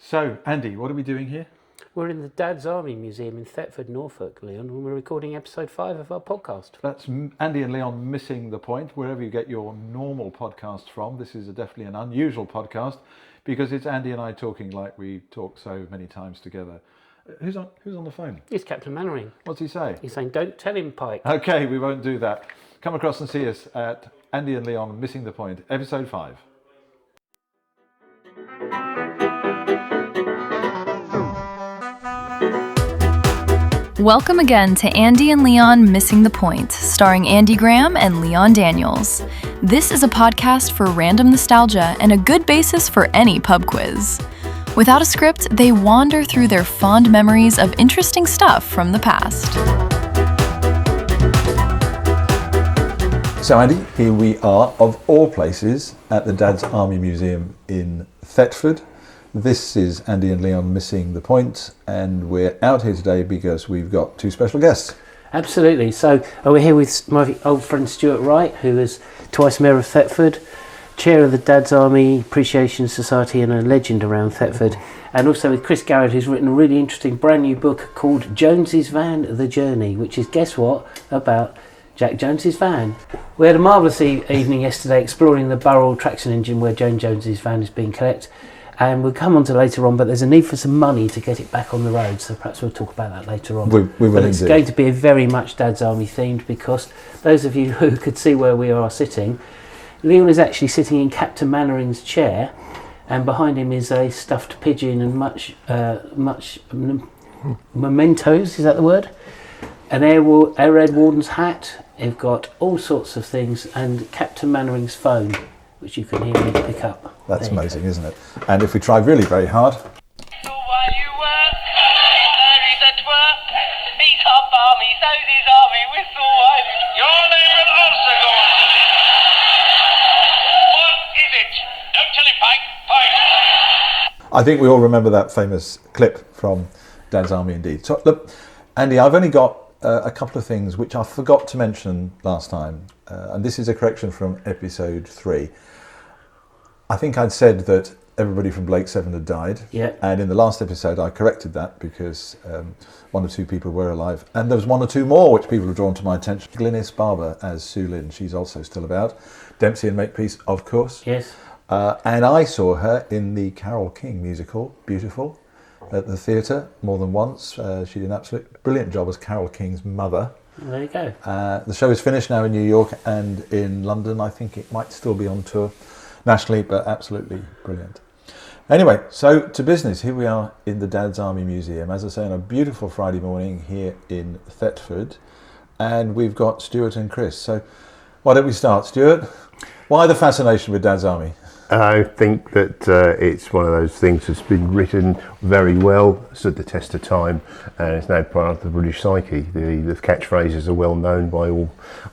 So, Andy, what are we doing here? We're in the Dad's Army Museum in Thetford, Norfolk, Leon, and we're recording episode 5 of our podcast. That's Andy and Leon missing the point. Wherever you get your normal podcast from, this is definitely an unusual podcast because it's Andy and I talking like we talk so many times together. Who's on the phone? It's Captain Mannering. What's he say? He's saying, don't tell him, Pike. Okay, we won't do that. Come across and see us at Andy and Leon Missing the Point, episode 5. Welcome again to Andy and Leon Missing the Point, starring Andy Graham and Leon Daniels. This is a podcast for random nostalgia and a good basis for any pub quiz. Without a script, they wander through their fond memories of interesting stuff from the past. So Andy, here we are, of all places, at the Dad's Army Museum in Thetford. This is Andy and Leon Missing the Point, and we're out here today because we've got two special guests. Absolutely. So we're here with my old friend Stuart Wright, who is twice Mayor of Thetford, Chair of the Dad's Army Appreciation Society and a legend around Thetford, and also with Chris Garrett, who's written a really interesting brand new book called Jones's Van, The Journey, which is, guess what, about Jack Jones's van. We had a marvellous evening yesterday exploring the Burrell traction engine where Joan Jones's van is being kept. And we'll come on to later on, but there's a need for some money to get it back on the road, so perhaps we'll talk about that later on. We will but it's indeed. going to be very much Dad's Army themed, because those of you who could see where we are sitting, Leon is actually sitting in Captain Mannering's chair, and behind him is a stuffed pigeon and much mementos, is that the word? An Air Raid Warden's hat. You've got all sorts of things, and Captain Mannering's phone, which you can hear me pick up. That's amazing, isn't it? And if we try really very hard... So while you work, there is at work, beat up army, so's his army, whistle while your name will also go on the list. What is it? Don't tell him, Pike. Pike. I think we all remember that famous clip from Dad's Army indeed. So look, Andy, I've only got a couple of things which I forgot to mention last time, and this is a correction from episode 3. I think I'd said that everybody from Blake 7 had died, and in the last episode I corrected that because one or two people were alive, and there was one or two more which people have drawn to my attention. Glynis Barber as Sue Lynn, she's also still about. Dempsey and Makepeace, of course. Yes. And I saw her in the Carole King musical, Beautiful, at the theatre more than once. She did an absolutely brilliant job as Carole King's mother. There you go. The show is finished now in New York and in London. I think it might still be on tour nationally, but absolutely brilliant. Anyway, so to business. Here we are in the Dad's Army Museum, as I say, on a beautiful Friday morning here in Thetford, and we've got Stuart and Chris. So why don't we start, Stuart? Why the fascination with Dad's Army? I think that it's one of those things that's been written very well, stood the test of time, and it's now part of the British psyche. The catchphrases are well known by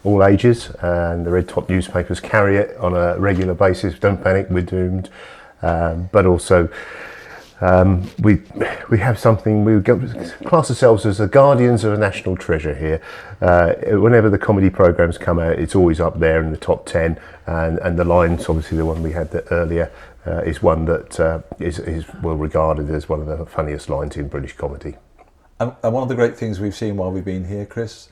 all ages, and the red top newspapers carry it on a regular basis. Don't panic, we're doomed. But also, we have something. We class ourselves as the guardians of a national treasure here. Whenever the comedy programs come out, it's always up there in the top 10. And the lines, obviously, the one we had earlier, is one that is well regarded as one of the funniest lines in British comedy. And one of the great things we've seen while we've been here, Chris,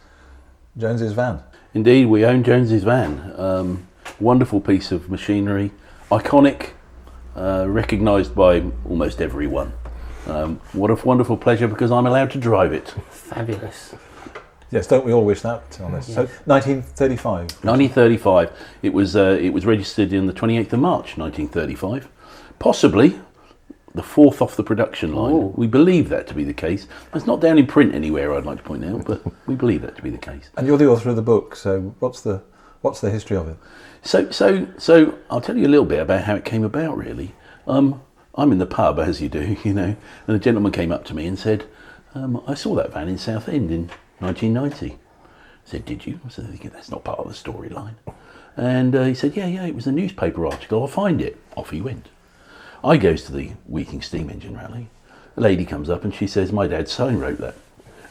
Jones's van. Indeed, we own Jones's van. Wonderful piece of machinery, iconic, recognised by almost everyone. What a wonderful pleasure because I'm allowed to drive it. Fabulous. Yes, don't we all wish that on us? Yes. So 1935. 1935. It was registered in the 28th of March 1935. Possibly the fourth off the production line. Ooh. We believe that to be the case. It's not down in print anywhere, I'd like to point out, but we believe that to be the case. And you're the author of the book, so what's the history of it? So I'll tell you a little bit about how it came about, really. I'm in the pub, as you do, and a gentleman came up to me and said, I saw that van in Southend in 1990. I said, did you? I said, that's not part of the storyline. And he said, yeah, it was a newspaper article. I'll find it. Off he went. I goes to the Weeking Steam Engine Rally. A lady comes up and she says, my dad's son wrote that.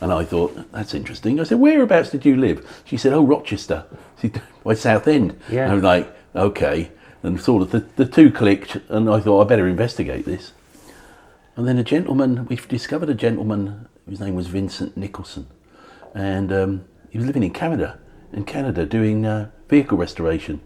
And I thought, that's interesting. I said, whereabouts did you live? She said, Rochester. She said, by Southend. Yeah. And I was like, okay. And sort of the two clicked, and I thought, I better investigate this. And then we've discovered a gentleman whose name was Vincent Nicholson, and he was living in Canada doing vehicle restoration.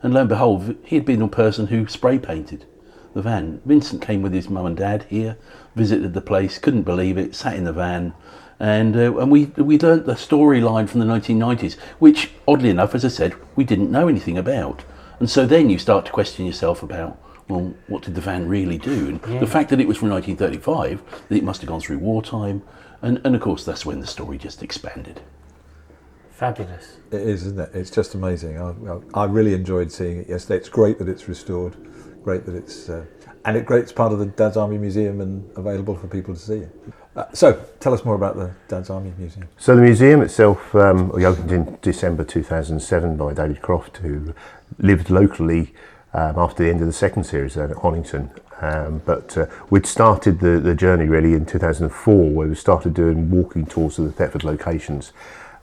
And lo and behold, he had been the person who spray painted the van. Vincent came with his mum and dad here, visited the place, couldn't believe it, sat in the van, and we learnt the storyline from the 1990s, which, oddly enough, as I said, we didn't know anything about. And so then you start to question yourself about, well, what did the van really do? And the fact that it was from 1935, that it must have gone through wartime, and of course that's when the story just expanded. Fabulous. It is, isn't it? It's just amazing. I really enjoyed seeing it yesterday. It's great that it's restored. Great that it's it's part of the Dad's Army Museum and available for people to see. So, tell us more about the Dad's Army Museum. So the museum itself opened in December 2007 by David Croft, who lived locally after the end of the second series at Honington. But we'd started the journey really in 2004, where we started doing walking tours of the Thetford locations.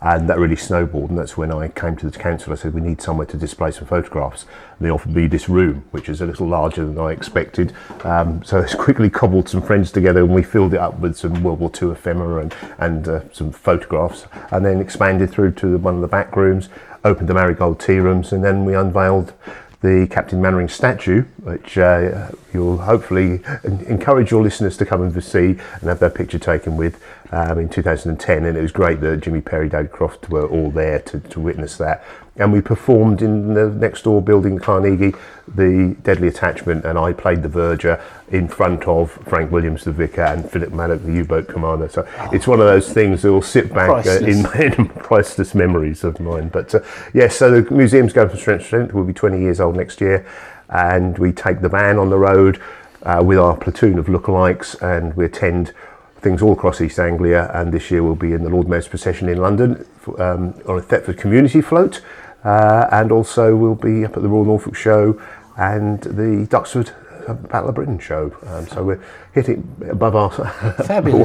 And that really snowballed, and that's when I came to the council. I said, we need somewhere to display some photographs. And they offered me this room, which is a little larger than I expected. So I quickly cobbled some friends together, and we filled it up with some World War II ephemera and some photographs, and then expanded through to one of the back rooms, opened the Marigold tea rooms, and then we unveiled the Captain Mannering statue, which you'll hopefully encourage your listeners to come and see and have their picture taken with in 2010. And it was great that Jimmy Perry, David Croft were all there to witness that. And we performed in the next door building, Carnegie, the Deadly Attachment, and I played the Verger in front of Frank Williams, the vicar, and Philip Maddock, the U-boat commander. So it's one of those things that will sit back in priceless memories of mine. But yes, so the museum's going from strength to strength. We'll be 20 years old next year, and we take the van on the road with our platoon of lookalikes, and we attend things all across East Anglia. And this year we'll be in the Lord Mayor's procession in London on a Thetford community float, and also we'll be up at the Royal Norfolk show and the Duxford Battle of Britain show. So we're hitting above our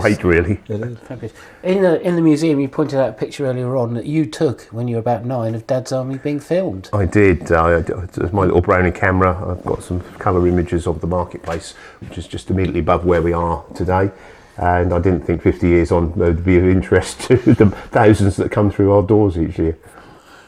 weight, really. Fabulous. In the museum, you pointed out a picture earlier on that you took when you were about 9 of Dad's Army being filmed. I did. It's my little Brownie camera. I've got some colour images of the marketplace, which is just immediately above where we are today. And I didn't think 50 years on would be of interest to the thousands that come through our doors each year.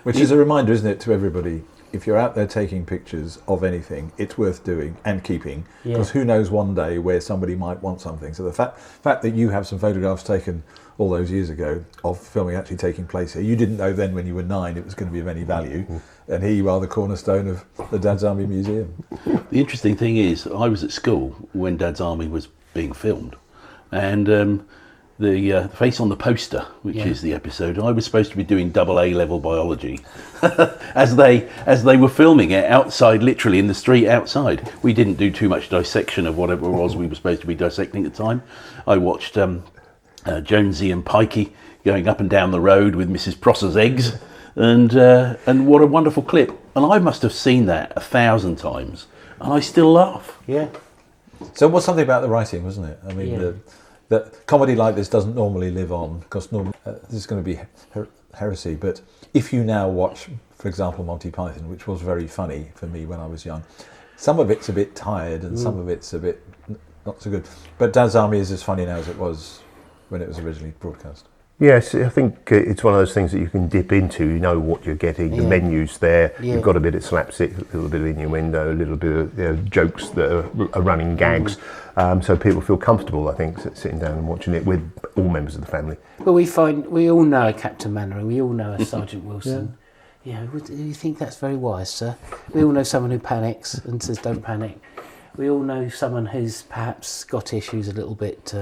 Which is a reminder, isn't it, to everybody, if you're out there taking pictures of anything, it's worth doing and keeping, because who knows one day where somebody might want something. So the fact that you have some photographs taken all those years ago of filming actually taking place here, you didn't know then when you were 9 it was going to be of any value, and here you are, the cornerstone of the Dad's Army Museum. The interesting thing is, I was at school when Dad's Army was being filmed, and the face on the poster, which is the episode, I was supposed to be doing double A level biology as they were filming it outside, literally in the street outside. We didn't do too much dissection of whatever it was we were supposed to be dissecting at the time. I watched Jonesy and Pikey going up and down the road with Mrs. Prosser's eggs, and what a wonderful clip. And I must have seen that 1,000 times, and I still laugh. Yeah. So it was something about the writing, wasn't it? I mean, that comedy like this doesn't normally live on, because normally this is going to be heresy, but if you now watch, for example, Monty Python, which was very funny for me when I was young, some of it's a bit tired and some of it's a bit not so good. But Dad's Army is as funny now as it was when it was originally broadcast. Yes, I think it's one of those things that you can dip into. You know what you're getting. The menu's there. You've got a bit of slapstick, a little bit of innuendo, a little bit of jokes that are running gags. So people feel comfortable, I think, sitting down and watching it with all members of the family. But we all know a Captain Mannering. We all know a Sergeant Wilson. Yeah. Do you think that's very wise, sir? We all know someone who panics and says, "Don't panic." We all know someone who's perhaps Scottish, who's a little bit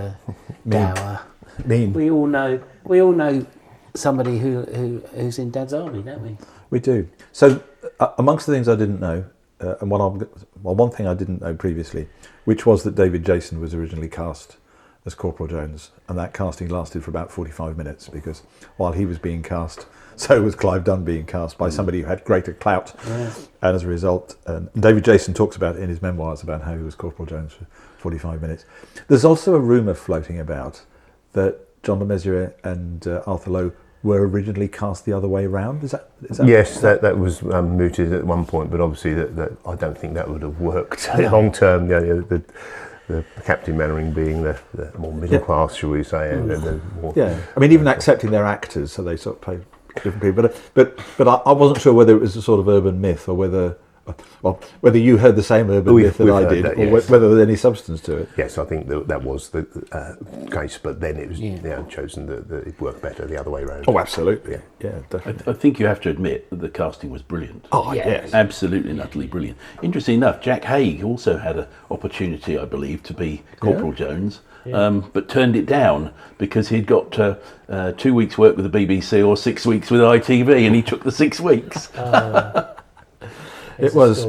dour. Mean. We all know somebody who's in Dad's Army, don't we? We do. So, amongst the things I didn't know, and one thing I didn't know previously, which was that David Jason was originally cast as Corporal Jones, and that casting lasted for about 45 minutes, because while he was being cast, so was Clive Dunn being cast by somebody who had greater clout. And as a result, and David Jason talks about it in his memoirs about how he was Corporal Jones for 45 minutes. There's also a rumour floating about that John Le Mesurier and Arthur Lowe were originally cast the other way around. Is that yes, that was mooted at one point, but obviously that I don't think that would have worked long term. the Captain Mannering being the more middle class, shall we say, and the more... Yeah, I mean, even accepting their actors, so they sort of play different people. But I wasn't sure whether it was a sort of urban myth or whether you heard the same urban myth that I did, or whether there's any substance to it. Yes, I think that was the case, but then it was chosen that it worked better the other way around. Oh, absolutely. Yeah, definitely. I think you have to admit that the casting was brilliant. Oh, yes. Absolutely and utterly brilliant. Interesting enough, Jack Haig also had an opportunity, I believe, to be Corporal Jones, but turned it down because he'd got 2 weeks' work with the BBC or 6 weeks with ITV, and he took the 6 weeks. It was,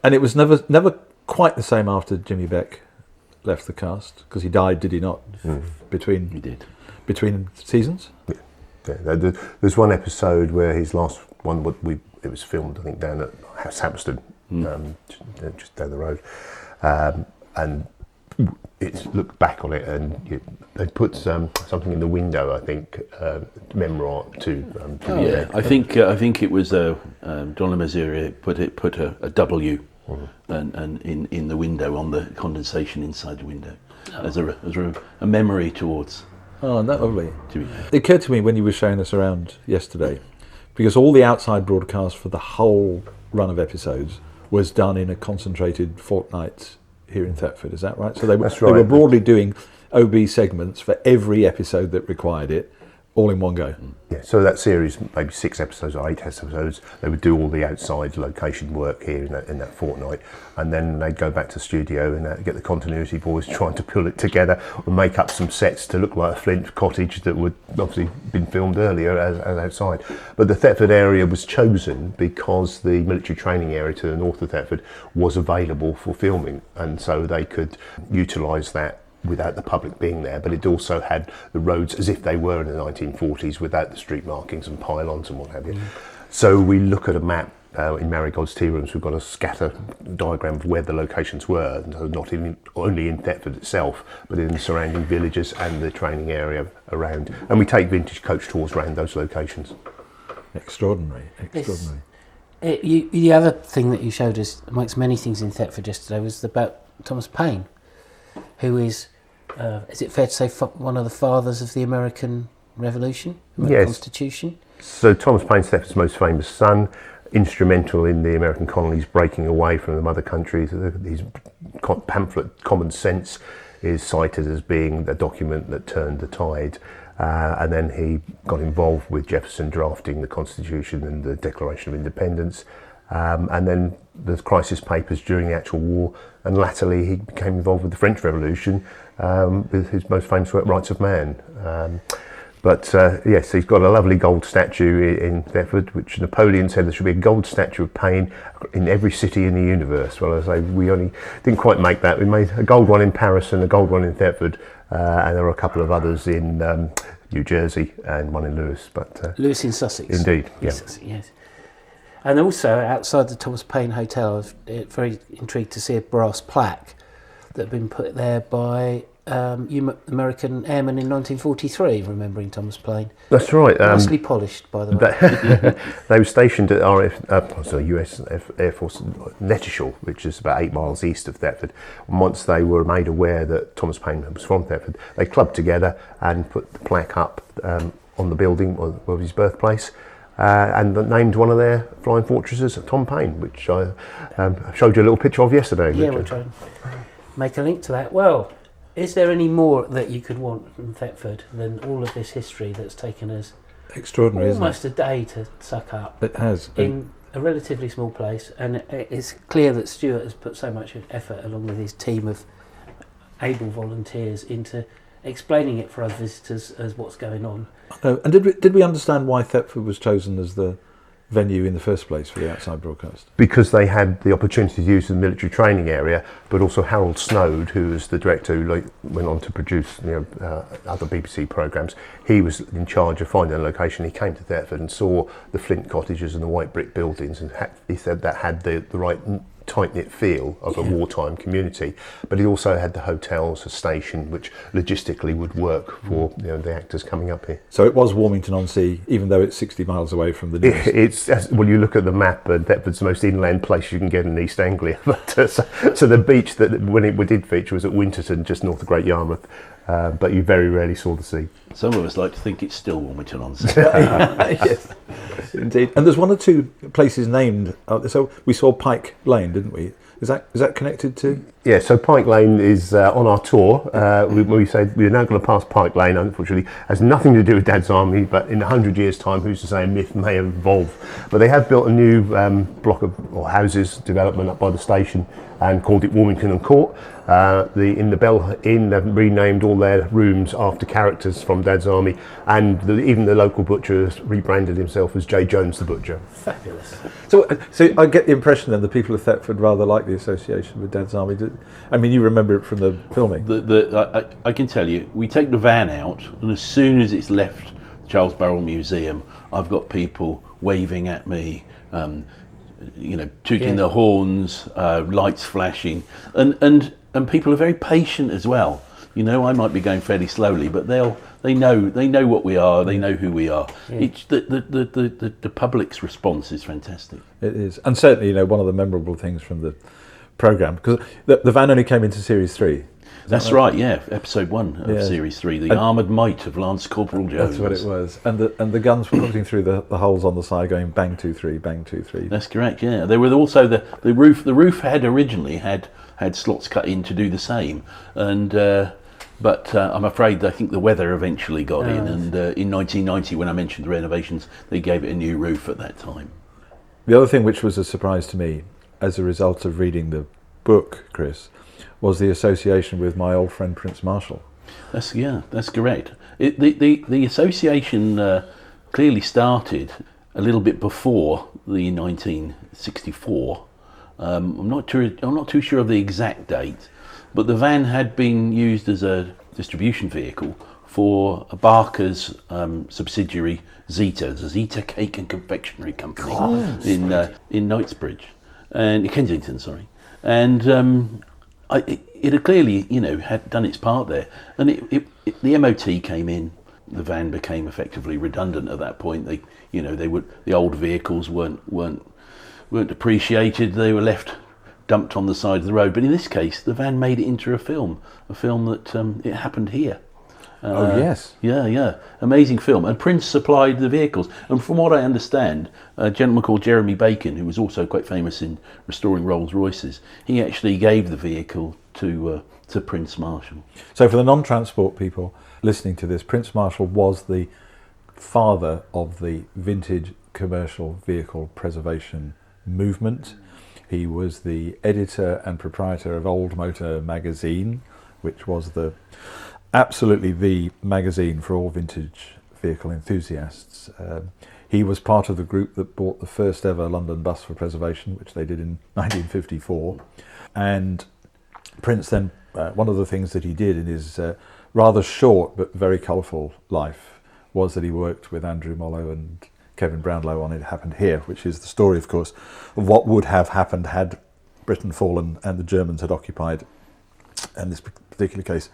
and it was never quite the same after Jimmy Beck left the cast, because he died, did he not? Between seasons. Yeah. There's one episode where his last one, it was filmed, I think, down at House Hammerston, just down the road, and it's looked back on it, and they put something in the window, I think, memoir to Jimmy Beck. I think it was Don Lemazurier put a W and in the window on the condensation inside the window as a memory towards. Oh, that lovely. Jimmy Beck. It occurred to me when you were showing us around yesterday, because all the outside broadcast for the whole run of episodes was done in a concentrated fortnight here in Thetford. Is that right? So they were broadly doing OB segments for every episode that required it, all in one go. Yeah, so that series, maybe 6 episodes or 8 episodes, they would do all the outside location work here in that fortnight, and then they'd go back to the studio and get the continuity boys trying to pull it together and make up some sets to look like a Flint cottage that would obviously been filmed earlier as outside. But the Thetford area was chosen because the military training area to the north of Thetford was available for filming, and so they could utilise that without the public being there, but it also had the roads as if they were in the 1940s without the street markings and pylons and what have you. So we look at a map in Marigold's tea rooms. We've got a scatter diagram of where the locations were, and so not only in Thetford itself, but in the surrounding villages and the training area around. And we take vintage coach tours around those locations. Extraordinary. The other thing that you showed us, amongst many things in Thetford yesterday, was about Thomas Paine, who is it fair to say, one of the fathers of the American Revolution, Constitution? So Thomas Paine, Thetford's most famous son, instrumental in the American colonies breaking away from the mother countries. His pamphlet, Common Sense, is cited as being the document that turned the tide. And then he got involved with Jefferson drafting the Constitution and the Declaration of Independence. And then the crisis papers during the actual war, and latterly he became involved with the French Revolution with his most famous work, Rights of Man. Yes, he's got a lovely gold statue in Thetford, which Napoleon said there should be a gold statue of Paine in every city in the universe. Well, as I say, we only didn't quite make that. We made a gold one in Paris and a gold one in Thetford, and there are a couple of others in New Jersey and one in Lewes. Lewes in Sussex. Indeed, yeah. Sussex, yes. And also, outside the Thomas Paine Hotel, I was very intrigued to see a brass plaque that had been put there by American airmen in 1943, remembering Thomas Paine. That's right. Nicely polished, by the way. They were stationed at US Air Force Nettershall, which is about 8 miles east of Thetford. And once they were made aware that Thomas Paine was from Thetford, they clubbed together and put the plaque up on the building of his birthplace. And named one of their flying fortresses Tom Paine, which I showed you a little picture of yesterday. Yeah, we'll try and make a link to that. Well, is there any more that you could want from Thetford than all of this history that's taken us extraordinary, almost a day to suck up? It has. In a relatively small place, and it's clear that Stuart has put so much effort along with his team of able volunteers into explaining it for us visitors as what's going on. And did we understand why Thetford was chosen as the venue in the first place for the outside broadcast? Because they had the opportunity to use the military training area, but also Harold Snowd, who was the director who went on to produce other BBC programmes. He was in charge of finding a location. He came to Thetford and saw the Flint cottages and the white brick buildings, and he said that had the right tight-knit feel of a wartime community, but it also had the hotels, a station, which logistically would work for the actors coming up here. So it was Warmington-on-Sea, even though it's 60 miles away from the nearest. Well, you look at the map, Thetford's the most inland place you can get in East Anglia. But so the beach that when it did feature was at Winterton, just north of Great Yarmouth. But you very rarely saw the sea. Some of us like to think it's still Warmington-on-Sea. Yes, indeed. And there's one or two places named. So we saw Pike Lane, didn't we? Is that connected to? Yeah, so Pike Lane is on our tour. We said we're now going to pass Pike Lane, unfortunately. Has nothing to do with Dad's Army, but in 100 years' time, who's to say a myth may evolve. But they have built a new block of houses development up by the station and called it Warmington and Court. In the Bell Inn, they've renamed all their rooms after characters from Dad's Army, and even the local butcher has rebranded himself as J. Jones the Butcher. Fabulous. So I get the impression then the people of Thetford rather like the association with Dad's Army. I mean, you remember it from the filming. I can tell you, we take the van out, and as soon as it's left the Charles Burrell Museum, I've got people waving at me, tooting their horns, lights flashing, and people are very patient as well. I might be going fairly slowly, but they know what we are, they know who we are. Yeah. The public's response is fantastic. It is, and certainly one of the memorable things from the programme, because the van only came into Series 3. That's right, yeah, Episode 1 of Series 3, the Armoured Might of Lance Corporal Jones. That's what it was, and the guns were putting through the holes on the side, going bang 2-3, bang 2-3. That's correct, yeah. There were also the roof. The roof had originally had slots cut in to do the same, and but I'm afraid I think the weather eventually got in, and in 1990, when I mentioned the renovations, they gave it a new roof at that time. The other thing which was a surprise to me, as a result of reading the book, Chris, was the association with my old friend Prince Marshall. That's correct. The association clearly started a little bit before the 1964. I'm not too sure of the exact date, but the van had been used as a distribution vehicle for Barker's subsidiary Zeta, the Zeta Cake and Confectionery Company in Knightsbridge, and Kensington, sorry, and it had clearly had done its part there, and the MOT came in. The van became effectively redundant at that point. The old vehicles weren't appreciated. They were left dumped on the side of the road. But in this case, the van made it into a film that it happened here. Oh yes, yeah, amazing film. And Prince supplied the vehicles. And from what I understand, a gentleman called Jeremy Bacon, who was also quite famous in restoring Rolls Royces, he actually gave the vehicle to Prince Marshall. So for the non-transport people listening to this, Prince Marshall was the father of the vintage commercial vehicle preservation movement. He was the editor and proprietor of Old Motor magazine, which was absolutely the magazine for all vintage vehicle enthusiasts. He was part of the group that bought the first ever London bus for preservation, which they did in 1954. And Prince then, one of the things that he did in his rather short but very colourful life was that he worked with Andrew Mollo and Kevin Brownlow on It Happened Here, which is the story, of course, of what would have happened had Britain fallen and the Germans had occupied, in this particular case,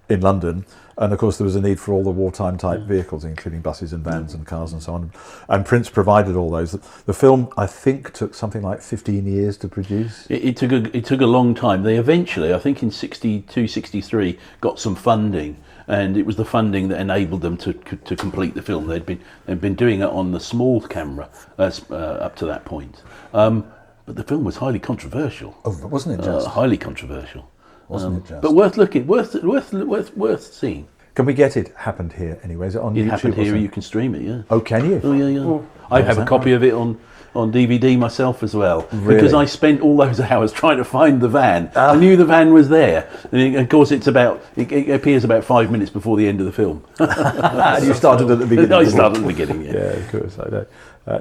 in London. And of course there was a need for all the wartime type vehicles, including buses and vans and cars and so on. And Prince provided all those. The film, I think, took something like 15 years to produce. It took a long time. They eventually, I think in 62, 63, got some funding, and it was the funding that enabled them to complete the film. They'd been doing it on the small camera up to that point. But the film was highly controversial. Oh, wasn't it just? Highly controversial. Wasn't it just? But worth looking, worth seeing. Can we get It Happened Here anyway? Is it on YouTube? It Happened Here, you can stream it, yeah. Oh, can you? Oh, yeah. I have a copy of it on DVD myself as well. Really? Because I spent all those hours trying to find the van. I knew the van was there. And of course, it appears about 5 minutes before the end of the film. And you started at the beginning? I started at the beginning, yeah. Yeah, of course, I know.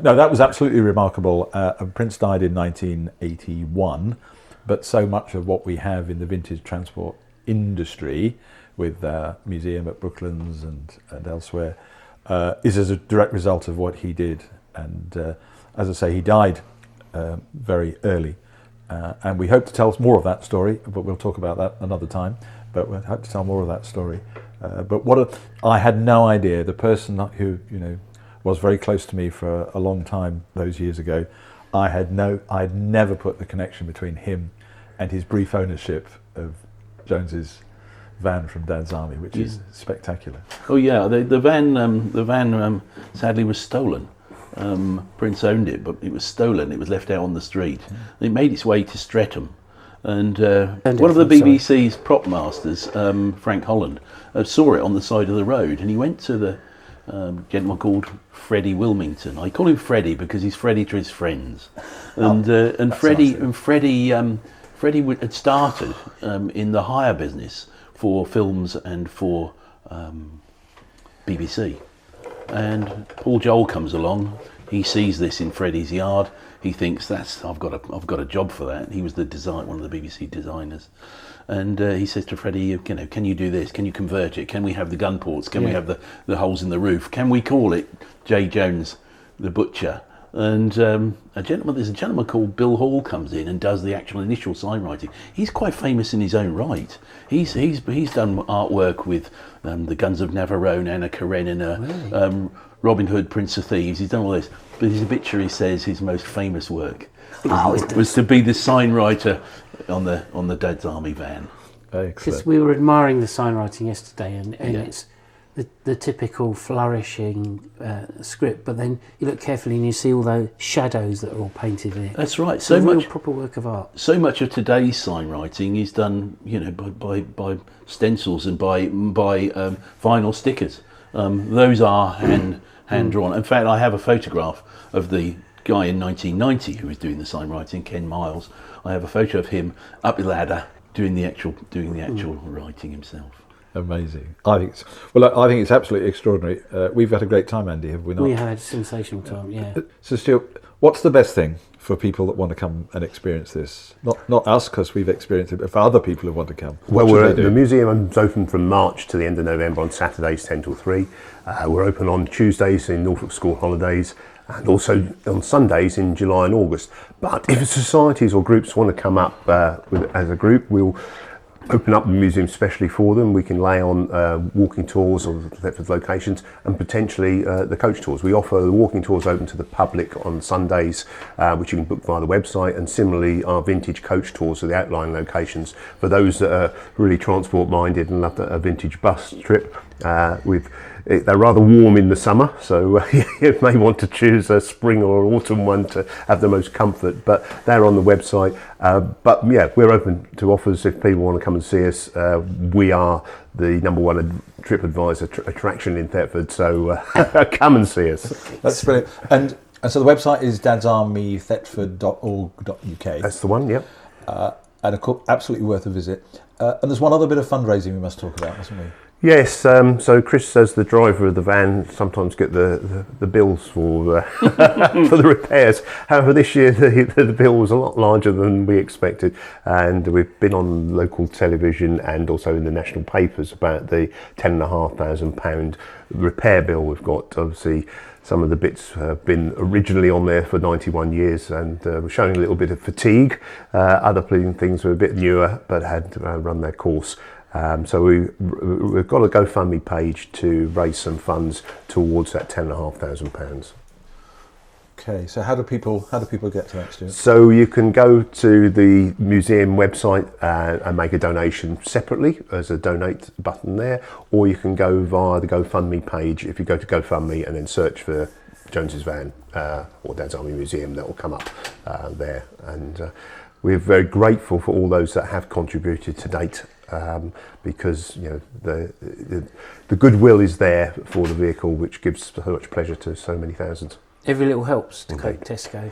No, that was absolutely remarkable. Prince died in 1981, but so much of what we have in the vintage transport industry, with museum at Brooklands and elsewhere, is as a direct result of what he did. And as I say, he died very early. And we hope to tell more of that story, but we'll talk about that another time. But we hope to tell more of that story. I had no idea, the person who was very close to me for a long time those years ago, I'd never put the connection between him and his brief ownership of Jones's van from Dad's Army, which is spectacular. Oh yeah, the van sadly was stolen. Prince owned it, but it was stolen. It was left out on the street. It made its way to Streatham, and one of the BBC's prop masters, Frank Holland, saw it on the side of the road, and he went to the gentleman called Freddie Wilmington. I call him Freddie because he's Freddie to his friends, and Freddie had started in the hire business for films and for BBC. And Paul Joel comes along. He sees this in Freddie's yard. He thinks I've got a job for that. He was one of the BBC designers, and he says to Freddie, can you do this? Can you convert it? Can we have the gun ports? Can we have the holes in the roof? Can we call it J. Jones the Butcher? And there's a gentleman called Bill Hall comes in and does the actual initial sign writing. He's quite famous in his own right. He's done artwork with the Guns of Navarone, Anna Karenina, Robin Hood, Prince of Thieves. He's done all this. But his obituary says his most famous work was to be the sign writer on the Dad's Army van. Because we were admiring the sign writing yesterday, and it's the typical flourishing script, but then you look carefully and you see all those shadows that are all painted in it. That's right. So much real proper work of art. So much of today's sign writing is done, by stencils and by vinyl stickers. Those are hand drawn. In fact, I have a photograph of the guy in 1990 who was doing the sign writing, Ken Miles. I have a photo of him up the ladder doing the actual writing himself. Amazing. I think it's absolutely extraordinary. We've had a great time, Andy, have we not? We had a sensational time, yeah. So Stuart, what's the best thing for people that want to come and experience this? Not us, because we've experienced it, but for other people who want to come. Well, the museum is open from March to the end of November on Saturdays 10 till 3. We're open on Tuesdays in Norfolk school holidays, and also on Sundays in July and August. But if societies or groups want to come up as a group, we'll open up the museum specially for them. We can lay on walking tours of the Thetford locations and potentially the coach tours. We offer the walking tours open to the public on Sundays, which you can book via the website, and similarly our vintage coach tours of the outlying locations for those that are really transport minded and love a vintage bus trip. They're rather warm in the summer, so you may want to choose a spring or autumn one to have the most comfort, but they're on the website. But yeah, we're open to offers if people want to come and see us. We are the #1 TripAdvisor attraction in Thetford, so come and see us. That's brilliant. And so the website is dadsarmythetford.org.uk. That's the one, yep. And absolutely worth a visit. And there's one other bit of fundraising we must talk about, mustn't we? Yes, so Chris, as the driver of the van, sometimes get the bills for for the repairs. However, this year the bill was a lot larger than we expected, and we've been on local television and also in the national papers about the £10,500 repair bill we've got. Obviously, some of the bits have been originally on there for 91 years, and we're showing a little bit of fatigue. Other things were a bit newer, but had run their course. So we've got a GoFundMe page to raise some funds towards that £10,500. Okay, so how do people get to that, Stuart? So you can go to the museum website and make a donation separately. There's a donate button there, or you can go via the GoFundMe page. If you go to GoFundMe and then search for Jones's Van or Dad's Army Museum, that will come up there. And we're very grateful for all those that have contributed to date. Because the goodwill is there for the vehicle, which gives so much pleasure to so many thousands. Every little helps to quote Tesco.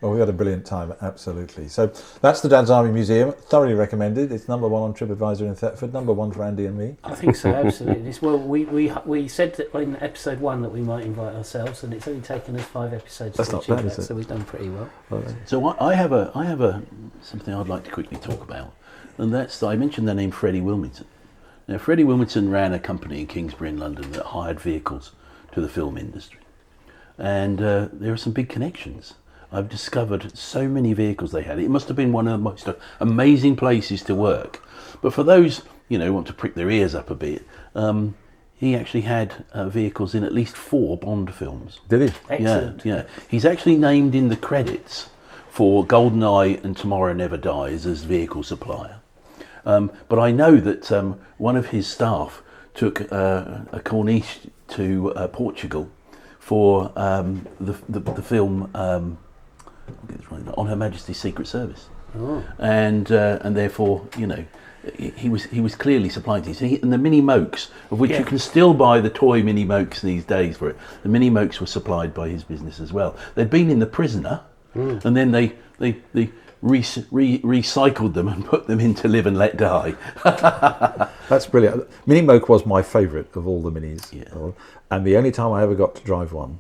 Well, we had a brilliant time, absolutely. So that's the Dad's Army Museum, thoroughly recommended. It's #1 on TripAdvisor in Thetford, #1 for Andy and me. I think so, absolutely. We said that in episode 1 that we might invite ourselves, and it's only taken us 5 episodes to achieve that, so we've done pretty well. So I have something I'd like to quickly talk about. And I mentioned the name Freddie Wilmington. Now, Freddie Wilmington ran a company in Kingsbury in London that hired vehicles to the film industry. And there are some big connections. I've discovered so many vehicles they had. It must have been one of the most amazing places to work. But for those, who want to prick their ears up a bit, he actually had vehicles in at least 4 Bond films. Did he? Excellent. Yeah. He's actually named in the credits for GoldenEye and Tomorrow Never Dies as vehicle supplier. But I know that one of his staff took a Corniche to Portugal for the film On Her Majesty's Secret Service, and therefore he was clearly supplying these. And the Mini Mokes, of which you can still buy the toy Mini Mokes these days for it. The Mini Mokes were supplied by his business as well. They'd been in The Prisoner, and then they recycled them and put them into Live and Let Die. That's brilliant. Mini Moke was my favourite of all the minis. Yeah. And the only time I ever got to drive one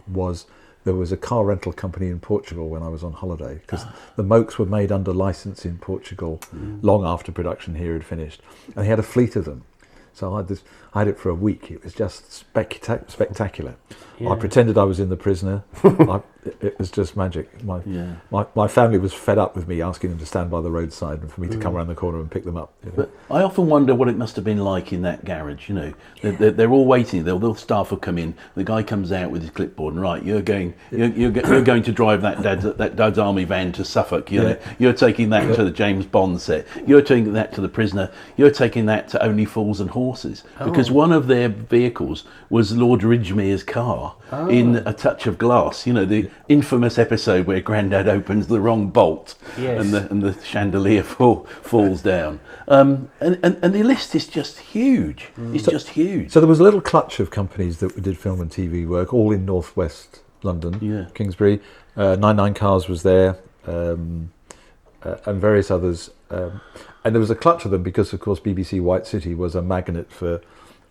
was there was a car rental company in Portugal when I was on holiday, because the Mokes were made under licence in Portugal long after production here had finished. And he had a fleet of them. So I had it for a week. It was just spectacular. Yeah. I pretended I was in The Prisoner. It was just magic. My family was fed up with me asking them to stand by the roadside and for me to come around the corner and pick them up. But I often wonder what it must have been like in that garage. They're all waiting. The staff will come in. The guy comes out with his clipboard and right, you're going to drive that Dad's Army van to Suffolk. You're taking that to the James Bond set. You're taking that to The Prisoner. You're taking that to Only Fools and Horses, because one of their vehicles was Lord Ridgemere's car in A Touch of Glass. The infamous episode where Grandad opens the wrong bolt and the chandelier falls down. And the list is just huge. It's just huge. So there was a little clutch of companies that did film and TV work, all in northwest London, Kingsbury. 99 Cars was there, and various others. And there was a clutch of them because, of course, BBC White City was a magnet for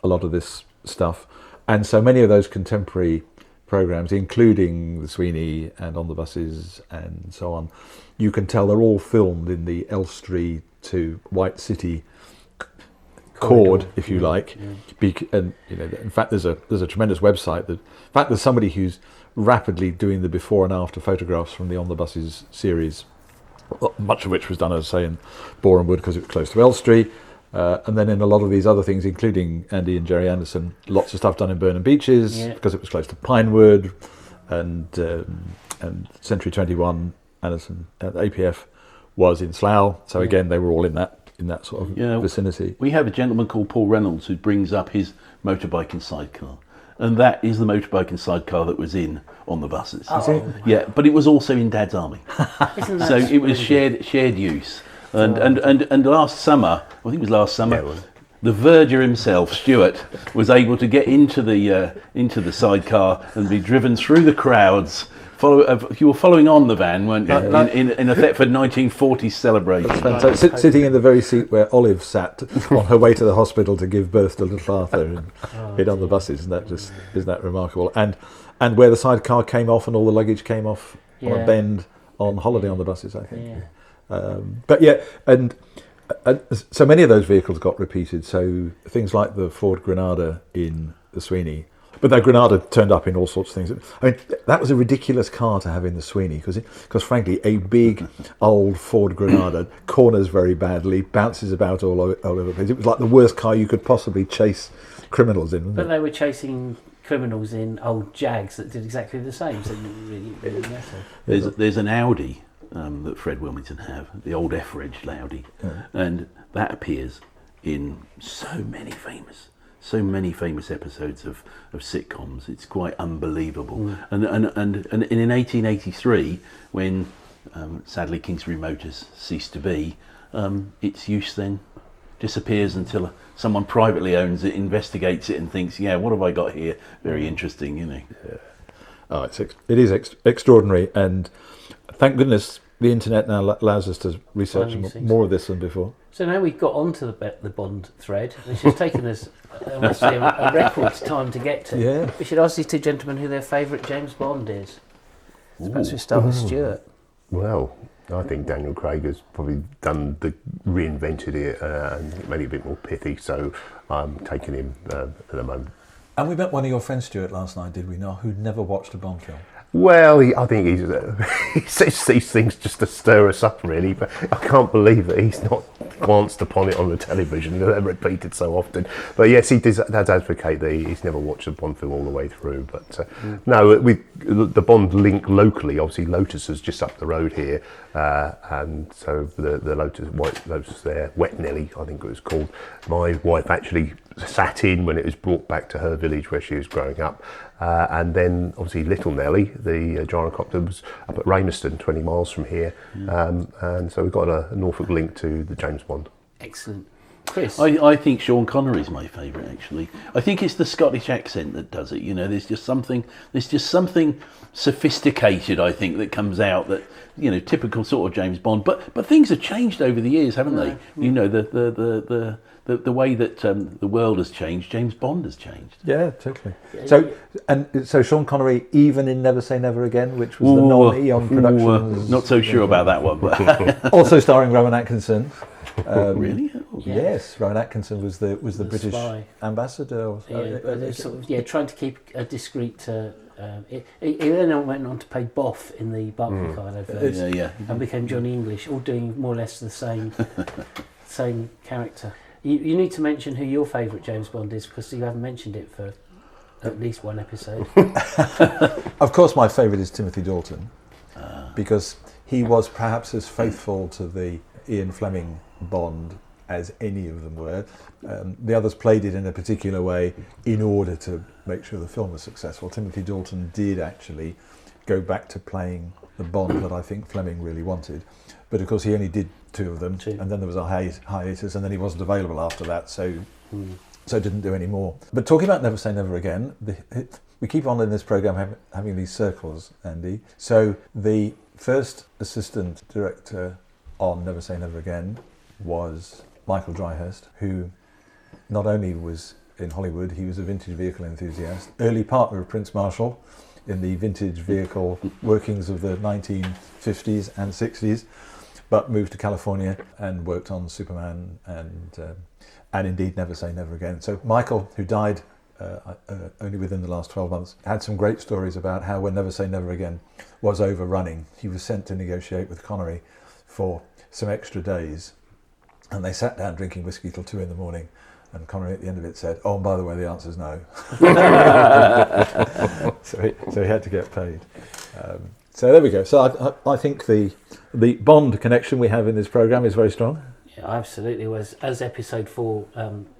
a lot of this stuff. And so many of those contemporary programmes, including the Sweeney and On the Buses and so on, you can tell they're all filmed in the Elstree to White City chord, if you like. And in fact, there's a tremendous website that, in fact, there's somebody who's rapidly doing the before and after photographs from the On the Buses series, much of which was done, as I say, in Boreham Wood because it was close to Elstree. And then in a lot of these other things, including Andy and Jerry Anderson, lots of stuff done in Burnham Beeches because it was close to Pinewood, and Century 21, Anderson, APF was in Slough. So again, they were all in that sort of vicinity. We have a gentleman called Paul Reynolds who brings up his motorbike and sidecar, and that is the motorbike and sidecar that was in On the Buses. Yeah, but it was also in Dad's Army, so it was shared use. And last summer, I think it was last summer, the verger himself, Stuart, was able to get into the sidecar and be driven through the crowds. You were following on the van, weren't you? In a Thetford 1940s celebration. Fantastic. Sitting in the very seat where Olive sat on her way to the hospital to give birth to little Arthur in On the Buses, and isn't that remarkable? And where the sidecar came off and all the luggage came off on a bend on Holiday on the Buses, I think. Yeah. But and so many of those vehicles got repeated. So things like the Ford Granada in the Sweeney, but that Granada turned up in all sorts of things. I mean, that was a ridiculous car to have in the Sweeney because frankly, a big old Ford Granada corners very badly, bounces about all over the place. It was like the worst car you could possibly chase criminals in. But they were chasing criminals in old Jags that did exactly the same. So it really matter. There's an Audi that Fred Wilmington have, the old F-Reg Audi, and that appears in so many famous episodes of sitcoms. It's quite unbelievable. And in 1883, when sadly Kingsbury Motors ceased to be, its use then disappears until someone privately owns it, investigates it, and thinks, what have I got here? Very interesting, Oh, it is extraordinary, and thank goodness the internet now allows us to research more of this than before. So now we've got onto the Bond thread. It's just taken us, I must say, a record time to get to. Yeah. We should ask these two gentlemen who their favourite James Bond is. So perhaps we start with Stuart. Well, I think Daniel Craig has probably reinvented it and made it a bit more pithy. So I'm taking him at the moment. And we met one of your friends, Stuart, last night, did we not? Who'd never watched a Bond film. Well, I think he says these things just to stir us up, really. But I can't believe that he's not glanced upon it on the television. They're repeated so often. But yes, he does advocate that he's never watched a Bond film all the way through. But no, with the Bond link locally, obviously Lotus is just up the road here, and so the White Lotus there, Wet Nelly, I think it was called. My wife actually sat in when it was brought back to her village where she was growing up. And then obviously Little Nelly, the gyrocopter, was up at Ramerston, 20 miles from here. And so we've got a Norfolk link to the James Bond. Excellent. Chris? I think Sean Connery's my favourite, actually. I think it's the Scottish accent that does it. You know, there's just something sophisticated, I think, that comes out that, you know, typical sort of James Bond. But things have changed over the years, haven't they? You know, the way that the world has changed, James Bond has changed. Yeah, totally. So Sean Connery, even in Never Say Never Again, which was the non-Eon Productions. Not so sure about that one, but also starring Rowan Atkinson. Really? Oh. Yes, Rowan Atkinson was the British spy. ambassador. But they're sort of, trying to keep a discreet. He then went on to play Boff in the Barclaycard advert, and became Johnny English, all doing more or less the same character. You need to mention who your favourite James Bond is, because you haven't mentioned it for at least one episode. Of course, my favourite is Timothy Dalton, because he was perhaps as faithful to the Ian Fleming Bond as any of them were. The others played it in a particular way in order to make sure the film was successful. Timothy Dalton did actually go back to playing the Bond that I think Fleming really wanted. But of course he only did two of them, and then there was a hiatus, and then he wasn't available after that, so didn't do any more. But talking about Never Say Never Again, we keep on in this programme having these circles, Andy. So the first assistant director on Never Say Never Again was Michael Dryhurst, who not only was in Hollywood, he was a vintage vehicle enthusiast, early partner of Prince Marshall in the vintage vehicle workings of the 1950s and 60s, but moved to California and worked on Superman and indeed Never Say Never Again. So Michael, who died only within the last 12 months, had some great stories about how when Never Say Never Again was overrunning, he was sent to negotiate with Connery for some extra days, and they sat down drinking whiskey till 2 a.m, and Connery at the end of it said, "Oh, and by the way, the answer's no." so he had to get paid. So there we go. So I think the Bond connection we have in this programme is very strong. Yeah, absolutely was. As episode 4,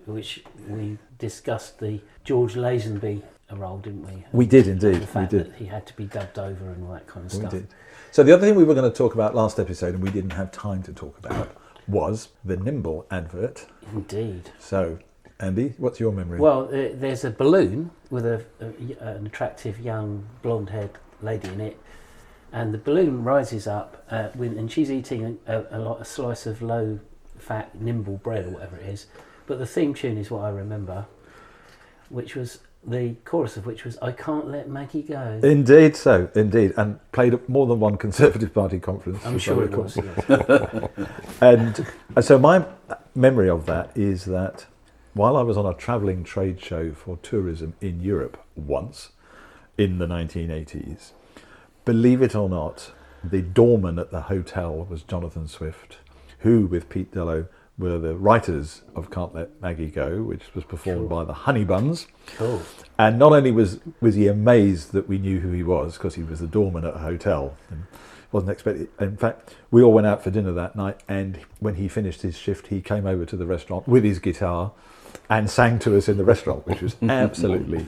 which we discussed the George Lazenby role, didn't we? We did indeed. The fact that he had to be dubbed over and all that kind of stuff. We did. So the other thing we were going to talk about last episode, and we didn't have time to talk about, was the Nimble advert. Indeed. So, Andy, what's your memory? Well, there's a balloon with an attractive young blonde-haired lady in it, and the balloon rises up, and she's eating a slice of low-fat Nimble bread or whatever it is. But the theme tune is what I remember, which was the chorus of which was "I Can't Let Maggie Go." Indeed, so indeed, and played at more than one Conservative Party conference. I'm sure it was. And so my memory of that is that while I was on a travelling trade show for tourism in Europe once in the 1980s, believe it or not, the doorman at the hotel was Jonathan Swift, who with Pete Dello were the writers of Can't Let Maggie Go, which was performed by the Honey Buns. Cool. And not only was he amazed that we knew who he was, because he was the doorman at a hotel, and wasn't expected. In fact, we all went out for dinner that night, and when he finished his shift, he came over to the restaurant with his guitar and sang to us in the restaurant, which was absolutely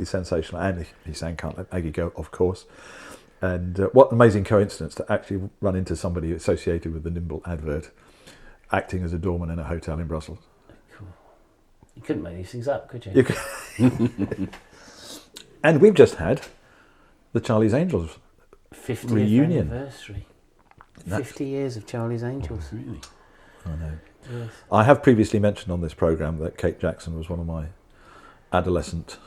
sensational. And he sang Can't Let Maggie Go, of course. And what an amazing coincidence to actually run into somebody associated with the Nimble advert, acting as a doorman in a hotel in Brussels. Cool. You couldn't make these things up, could you? And we've just had the Charlie's Angels 50th reunion. anniversary. 50 years of Charlie's Angels. Really? I know. Yes. I have previously mentioned on this programme that Kate Jackson was one of my adolescent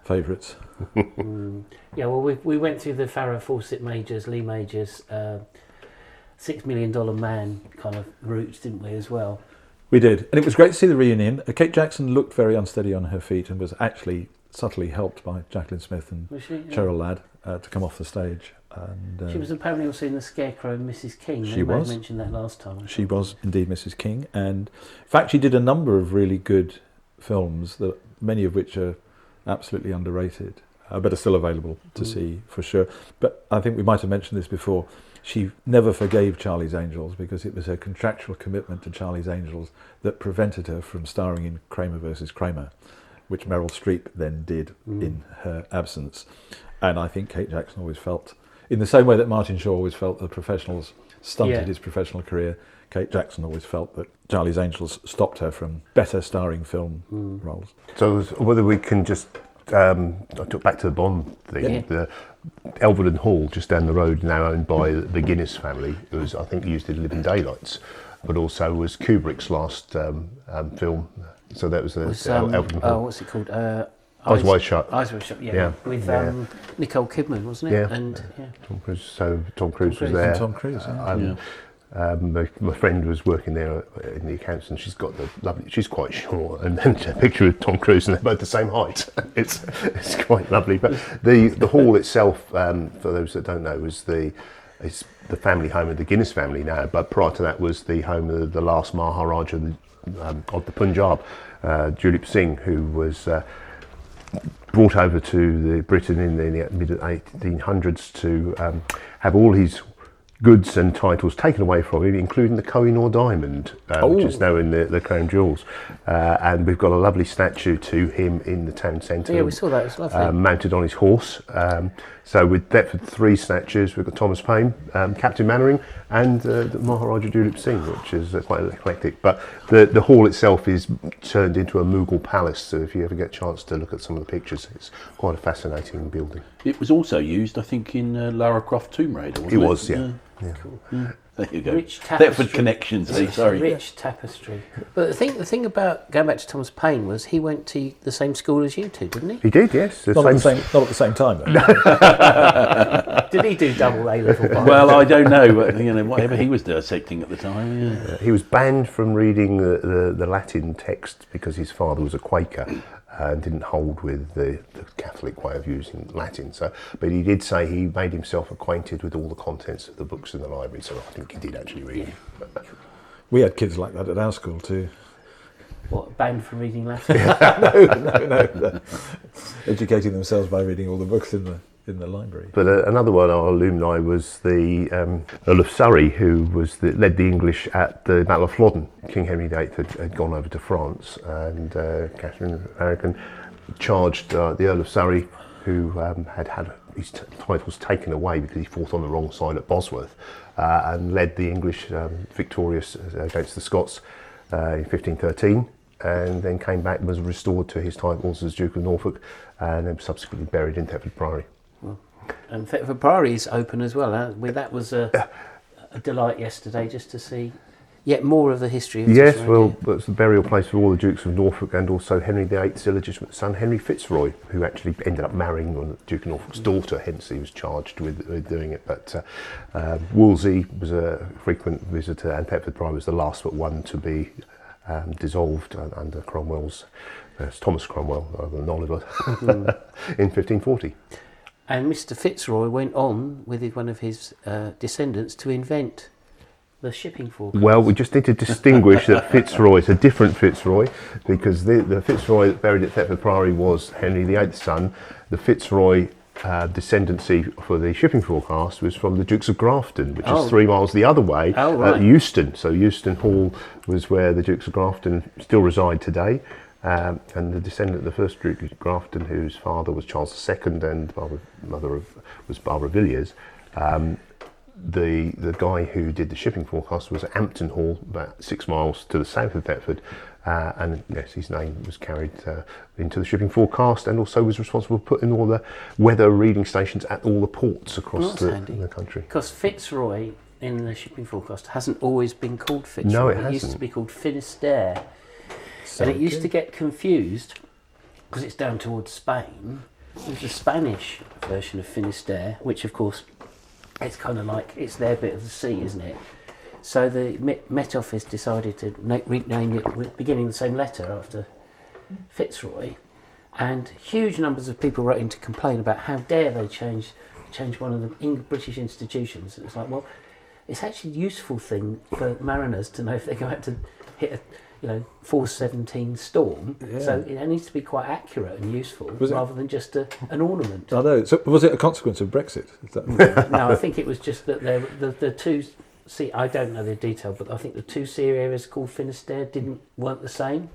favourites. Yeah, well, we went through the Farrah Fawcett Majors, Lee Majors, $6 Million Man kind of routes, didn't we, as well? We did, and it was great to see the reunion. Kate Jackson looked very unsteady on her feet and was actually subtly helped by Jacqueline Smith and Was she? Cheryl Ladd. to come off the stage. And She was apparently also in The Scarecrow and Mrs. King. She They may have was. mentioned that last time. she was indeed Mrs. King, and in fact she did a number of really good films, that many of which are absolutely underrated, but are still available to see for sure. But I think we might have mentioned this before. She never forgave Charlie's Angels because it was her contractual commitment to Charlie's Angels that prevented her from starring in Kramer versus Kramer, which Meryl Streep then did in her absence. And I think Kate Jackson always felt, in the same way that Martin Shaw always felt the professionals stunted his professional career, Kate Jackson always felt that Charlie's Angels stopped her from better starring film roles. So whether we can just, I took back to the Bond thing, the Elverton Hall just down the road, now owned by the Guinness family, it was, I think, used in Living Daylights, but also was Kubrick's last film. So that was the Elverton Hall. What's it called? Eyes Wide Shut. Eyes Wide Shut, Yeah. With Nicole Kidman, wasn't it? Yeah. And Tom Cruise. So Tom Cruise was Cruise. there. And Tom Cruise, My friend was working there in the accounts, and she's got the lovely. She's quite short, and then a picture of Tom Cruise, and they're both the same height. It's quite lovely. But the hall itself, for those that don't know, is the family home of the Guinness family now. But prior to that was the home of the last Maharaja of the Punjab, Julip Singh, who was brought over to Britain in the mid 1800s to have all his goods and titles taken away from him, including the Kohinoor diamond, which is now in the Crown Jewels. And we've got a lovely statue to him in the town centre. yeah, we saw that. It was lovely. Mounted on his horse. So with Thetford 3 statues, we've got Thomas Paine, Captain Mannering, and the Maharaja Julip Singh, which is quite eclectic. But the hall itself is turned into a Mughal palace, so if you ever get a chance to look at some of the pictures, it's quite a fascinating building. It was also used, I think, in Lara Croft Tomb Raider, wasn't it? It was, yeah. Cool. There you go. Rich tapestry. Thetford connections, sorry. Rich tapestry. But the thing about going back to Thomas Paine was he went to the same school as you two, didn't he? He did, yes. Not at the same time, though. Did he do double A level? Well, I don't know, but, whatever he was dissecting at the time. Yeah. He was banned from reading the Latin text because his father was a Quaker and didn't hold with the Catholic way of using Latin. But he did say he made himself acquainted with all the contents of the books in the library, so I think he did actually read them. We had kids like that at our school too. What, banned from reading Latin? No. Educating themselves by reading all the books in the library. But another one of our alumni was the Earl of Surrey, who led the English at the Battle of Flodden. King Henry VIII had gone over to France, and Catherine American charged the Earl of Surrey, who had his titles taken away because he fought on the wrong side at Bosworth, and led the English victorious against the Scots in 1513, and then came back and was restored to his titles as Duke of Norfolk, and then subsequently buried in Thetford Priory. And Thetford Priory is open as well. That was a delight yesterday, just to see yet more of the history of Yes, Thetford. well, that's the burial place for all the Dukes of Norfolk, and also Henry VIII's illegitimate son, Henry Fitzroy, who actually ended up marrying the Duke of Norfolk's daughter, hence he was charged with doing it. But Wolsey was a frequent visitor, and Thetford Priory was the last but one to be dissolved under Cromwell's, Thomas Cromwell rather than Oliver, in 1540. And Mr. Fitzroy went on with one of his descendants to invent the shipping forecast. Well, we just need to distinguish that Fitzroy is a different Fitzroy, because the Fitzroy buried at Thetford Priory was Henry VIII's son. The Fitzroy descendancy for the shipping forecast was from the Dukes of Grafton, which is 3 miles the other way, at Euston. So Euston Hall was where the Dukes of Grafton still reside today. And the descendant of the first Duke of Grafton, whose father was Charles II and mother was Barbara Villiers, the guy who did the shipping forecast was at Ampton Hall, about 6 miles to the south of Thetford, and yes, his name was carried into the shipping forecast, and also was responsible for putting all the weather reading stations at all the ports across the country. Because Fitzroy in the shipping forecast hasn't always been called Fitzroy. No, it It used to hasn't. be called Finisterre. And it used to get confused because it's down towards Spain. There's a Spanish version of Finisterre, which of course it's kind of like it's their bit of the sea, isn't it? So the Met Office decided to rename it beginning the same letter after Fitzroy, and huge numbers of people wrote in to complain about how dare they change change one of the British institutions. It's like, well, it's actually a useful thing for mariners to know if they go out to hit a force 17 storm. Yeah. So it needs to be quite accurate and useful rather than just an ornament. I know. So was it a consequence of Brexit? Is that No, I think it was just that the two. See, I don't know the detail, but I think the two sea areas called Finisterre weren't the same.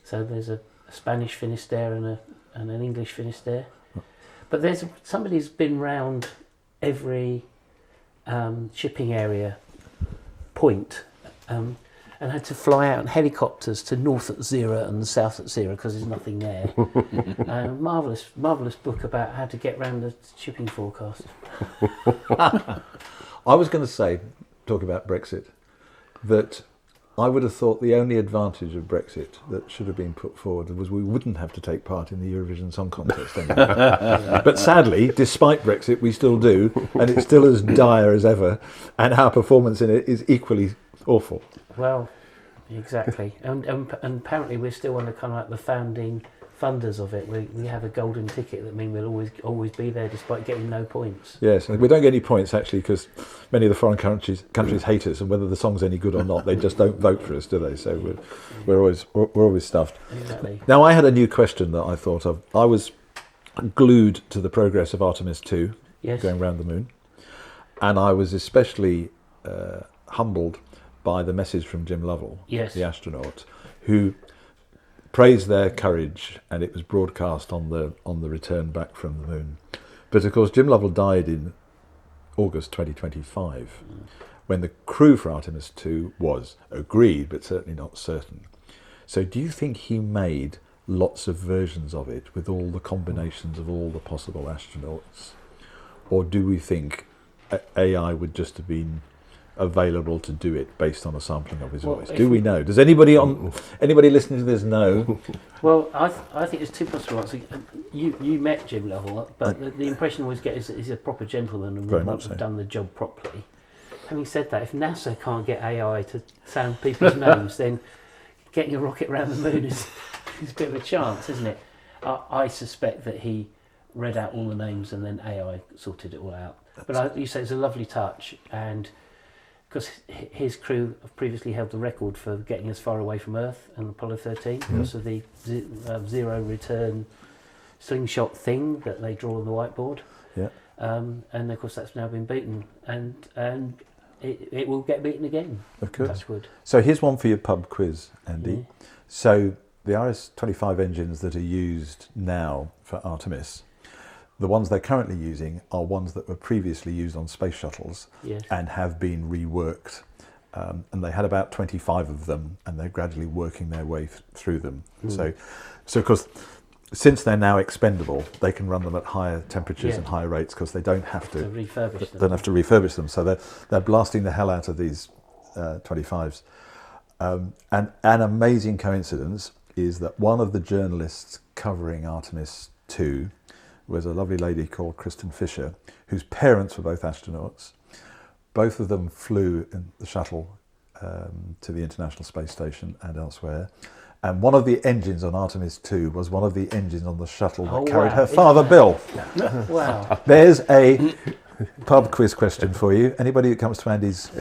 So there's a Spanish Finisterre and an English Finisterre. But there's somebody's been round every shipping area point and had to fly out in helicopters to north at zero and south at zero because there's nothing there. Marvellous book about how to get round the shipping forecast. I was going to say, talk about Brexit, that I would have thought the only advantage of Brexit that should have been put forward was we wouldn't have to take part in the Eurovision Song Contest anymore. But sadly, despite Brexit, we still do, and it's still as dire as ever, and our performance in it is equally awful. Well, exactly. And apparently we're still one of kind of like the founding funders of it. We have a golden ticket that means we'll always be there despite getting no points. Yes, and we don't get any points actually because many of the foreign countries hate us, and whether the song's any good or not, they just don't vote for us, do they? So we're always stuffed. Exactly. Now I had a new question that I thought of. I was glued to the progress of Artemis 2, going around the moon, and I was especially humbled by the message from Jim Lovell, the astronaut, who praised their courage, and it was broadcast on the return back from the moon. But of course, Jim Lovell died in August 2025, when the crew for Artemis 2 was agreed, but certainly not certain. So do you think he made lots of versions of it with all the combinations of all the possible astronauts? Or do we think AI would just have been available to do it based on a sampling of his voice? Do we know? Does anybody listening to this know? Well, I think there's two possible answers. You met Jim Lovell, but the impression I always get is that he's a proper gentleman and would have done the job properly. Having said that, if NASA can't get AI to sound people's names, then getting a rocket around the moon is a bit of a chance, isn't it? I suspect that he read out all the names and then AI sorted it all out. But you say it's a lovely touch, and because his crew have previously held the record for getting as far away from Earth on Apollo 13 because of the zero return slingshot thing that they draw on the whiteboard. Yeah. And of course that's now been beaten, and it will get beaten again. Of course. Touchwood. So here's one for your pub quiz, Andy. So the RS-25 engines that are used now for Artemis, the ones they're currently using are ones that were previously used on space shuttles and have been reworked. And they had about 25 of them, and they're gradually working their way through them. So of course, since they're now expendable, they can run them at higher temperatures and higher rates because they don't have to refurbish them. Don't have to refurbish them. So they're blasting the hell out of these 25s. And an amazing coincidence is that one of the journalists covering Artemis 2 was a lovely lady called Kristen Fisher, whose parents were both astronauts. Both of them flew in the shuttle to the International Space Station and elsewhere. And one of the engines on Artemis 2 was one of the engines on the shuttle that carried her father, Bill. Wow. There's a pub quiz question for you. Anybody who comes to Andy's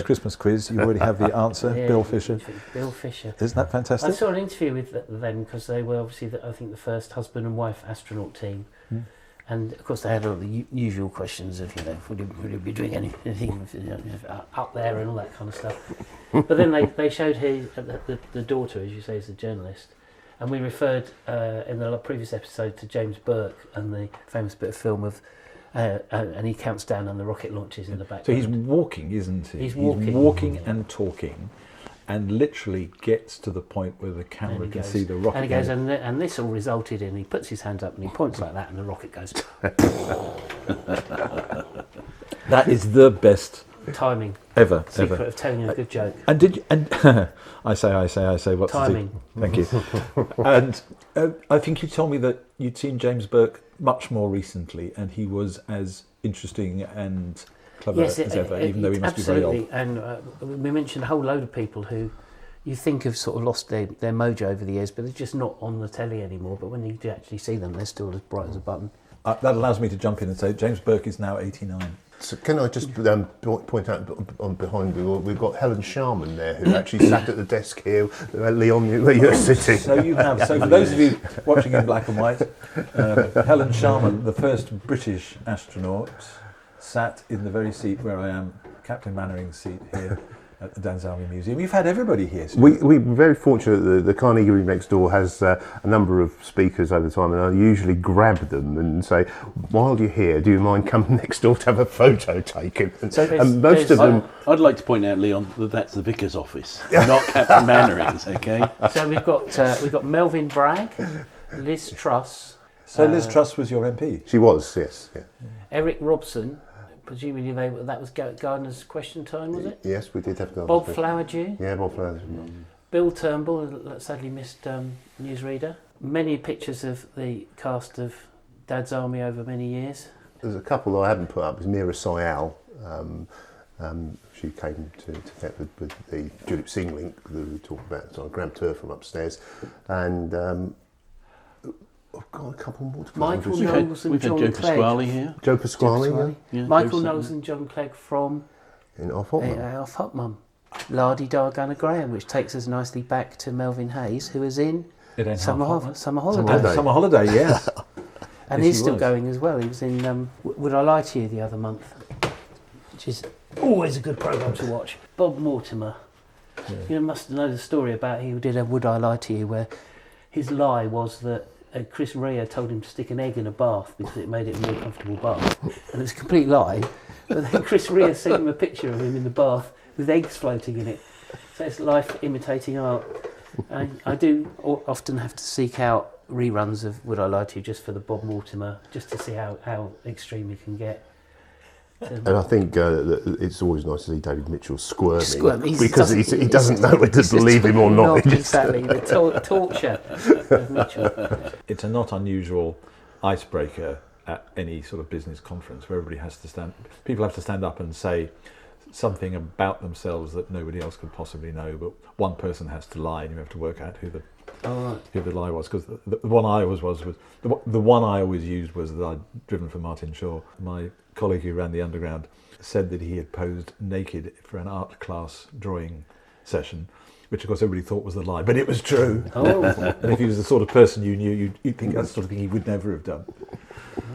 Christmas quiz, you already have the answer. Bill Fisher. Bill Fisher. Isn't that fantastic? I saw an interview with them because they were obviously, I think, the first husband and wife astronaut team. And of course they had all the usual questions of, would you be doing anything up there and all that kind of stuff. But then they showed the daughter, as you say, is a journalist. And we referred in the previous episode to James Burke and the famous bit of film of, and he counts down and the rocket launches in the background. So he's walking, isn't he? He's walking. Walking and talking, and literally gets to the point where the camera can see the rocket. And he goes, and this all resulted in, he puts his hands up and he points like that and the rocket goes. That is the best timing ever. Secret of telling a good joke. And did you, and I say what's timing. Thank you. And I think you told me that you'd seen James Burke much more recently, and he was as interesting and clever as ever, even though he must be very old. And we mentioned a whole load of people who you think have sort of lost their mojo over the years, but they're just not on the telly anymore. But when you do actually see them, they're still as bright as a button. That allows me to jump in and say James Burke is now 89. So can I just point out on behind me, we've got Helen Sharman there, who actually sat at the desk here, Leon, where you're sitting. So you have. So for those of you watching in black and white, Helen Sharman, the first British astronaut, sat in the very seat where I am, Captain Mannering's seat here at the Dad's Army Museum. You've had everybody here. We're very fortunate that the Carnegie Room next door has a number of speakers over time, and I usually grab them and say, while you're here, do you mind coming next door to have a photo taken? And most of them... I'd like to point out, Leon, that that's the vicar's office, not Captain Mannering's, okay? So we've got Melvin Bragg, Liz Truss. So Liz Truss was your MP? She was, yes. Yeah. Eric Robson. Presumably that was Gardner's Question Time, was it? Yes, we did have Gardner's Bob Question. Flowerdew. Yeah, Bob Flowerdew. Bill Turnbull, sadly missed newsreader. Many pictures of the cast of Dad's Army over many years. There's a couple that I haven't put up. There's Mira Sayal. She came to Thetford with the Julep Singh link that we talked about. So I grabbed her from upstairs. And I've got a couple more to put Michael on. Knowles and We've had John Joe Clegg. Pasquale here. Joe Pasquale, Yeah, Michael Joe Knowles and John Clegg from in Off Hotman. Off Hotman. Lardy Dar Gunner Graham, which takes us nicely back to Melvin Hayes, who was in Summer Holiday. Summer Holiday, yes. And Yes, he's he still was. going as well. He was in Would I Lie to You the other month, which is always a good programme to watch. Bob Mortimer. You must know the story about he did a Would I Lie to You, where his lie was that Chris Rea told him to stick an egg in a bath because it made it a more comfortable bath. And it was a complete lie. But then Chris Rea sent him a picture of him in the bath with eggs floating in it. So it's life imitating art. I do often have to seek out reruns of Would I Lie to You just for the Bob Mortimer, just to see how extreme you can get. And I think that it's always nice to see David Mitchell squirming, He because he doesn't know whether to believe him or not. Exactly, the torture of Mitchell. It's a not unusual icebreaker at any sort of business conference where everybody has to people have to stand up and say something about themselves that nobody else could possibly know, but one person has to lie, and you have to work out who the lie was. Because the one I always used was that I'd driven for Martin Shaw. My colleague who ran the Underground said that he had posed naked for an art class drawing session, which of course everybody thought was the lie, but it was true. And if he was the sort of person you knew, you'd think that's the sort of thing he would never have done.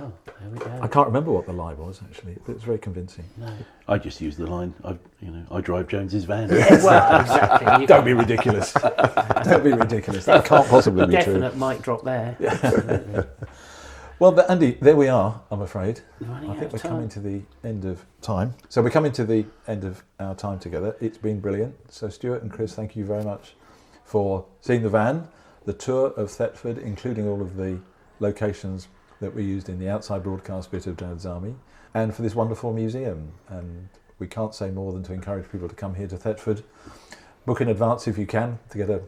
Oh, there we go. I can't remember what the lie was actually, but it was very convincing. No. I just use the line, I drive Jones's van. Yeah, well, exactly. Don't be ridiculous. Don't be ridiculous. That can't possibly be true. Definite mic drop there. Absolutely. Well, but Andy, there we are, I'm afraid. Running I out think of we're time. coming to the end of time. So we're coming to the end of our time together. It's been brilliant. So Stuart and Chris, thank you very much for seeing the van, the tour of Thetford, including all of the locations that we used in the outside broadcast bit of Dad's Army, and for this wonderful museum. And we can't say more than to encourage people to come here to Thetford. Book in advance if you can to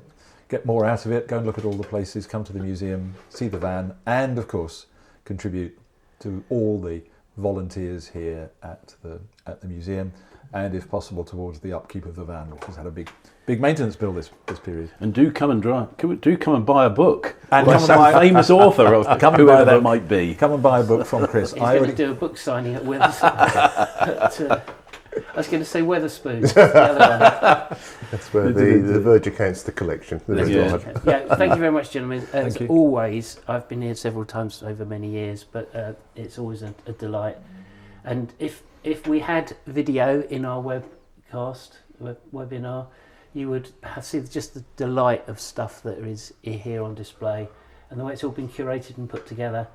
get more out of it. Go and look at all the places, come to the museum, see the van, and of course contribute to all the volunteers here at the museum, and if possible towards the upkeep of the van, which has had a big maintenance bill this period. And do come and buy a book And by come and some buy- famous author of Come and buy whoever a that book. might be. Come and buy a book from Chris. He's going to do a book signing at Withers. I was going to say Weatherspoons. The other one. That's where the Verger counts the collection. Yeah. Yeah, thank you very much, gentlemen. As Thank you. always, I've been here several times over many years, but it's always a delight. And if we had video in our webinar, you would see just the delight of stuff that is here on display, and the way it's all been curated and put together.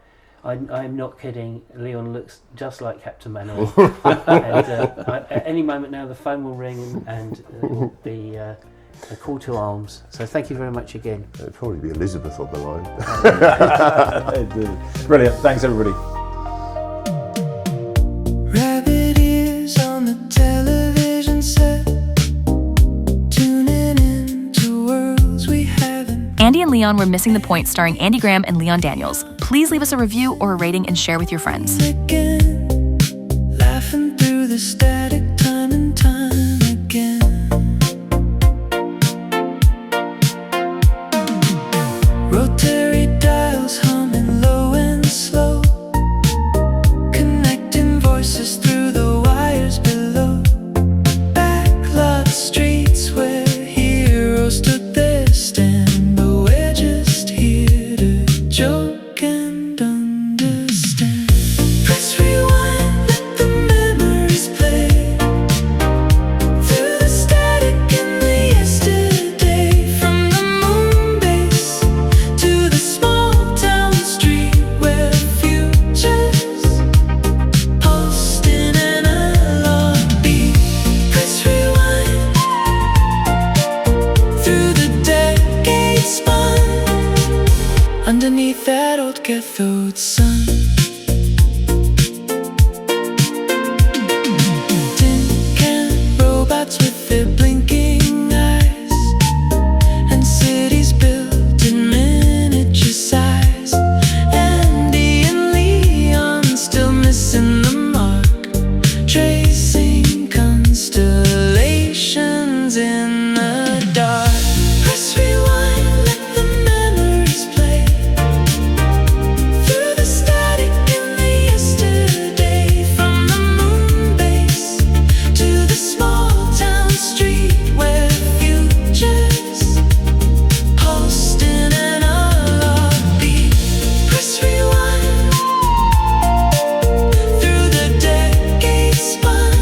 I'm not kidding. Leon looks just like Captain Mannering. And at any moment now, the phone will ring and it will be a call to arms. So thank you very much again. It'd probably be Elizabeth on the line. Brilliant. Thanks, everybody. Rabbit ears on the television set, tuning in to worlds we haven't. Andy and Leon were Missing the Point, starring Andy Graham and Leon Daniels. Please leave us a review or a rating and share with your friends. Again, laughing through the static time and time again. Rotary dials humming low and slow, old cathode sun. Tin can robots with their blinking eyes, and cities built in miniature size. Andy and Leon still missing the mark, tracing constellations in the dark. Press rewind, let the memories play through the static in the yesterday. From the moon base to the small town street where futures pulsed in an analog beat. Press rewind through the decades spun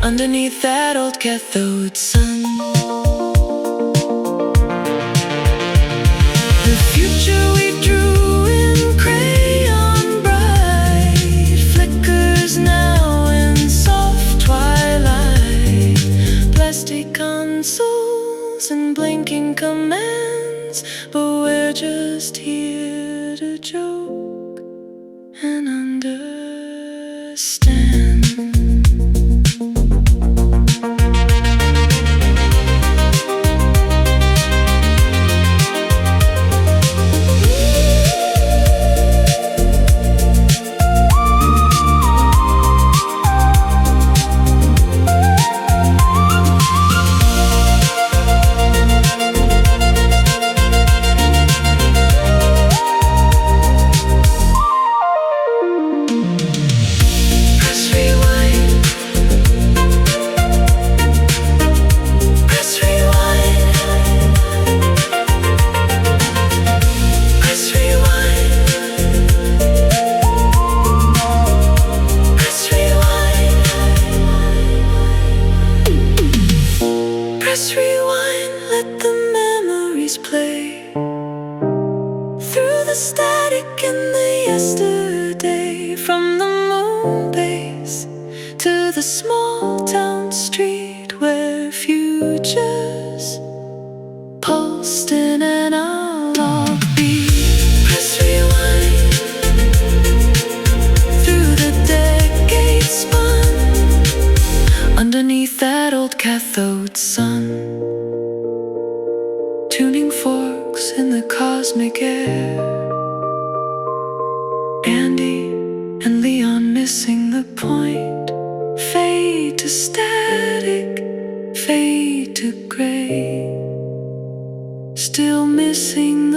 underneath that old cathode sun. The future we drew in crayon bright flickers now in soft twilight. Plastic consoles and blinking commands, but we're just here to joke and understand. Press rewind. Press rewind. Press rewind. Press rewind. Press rewind, let the memories play through the static in the yesterday. From the moon base to the small town street where futures pulsed in an analog beat. Press rewind through the decades spun underneath that old cathode sun. Tuning forks in the cosmic air. Andy and Leon missing the point. Fade to static, fade to gray. Still missing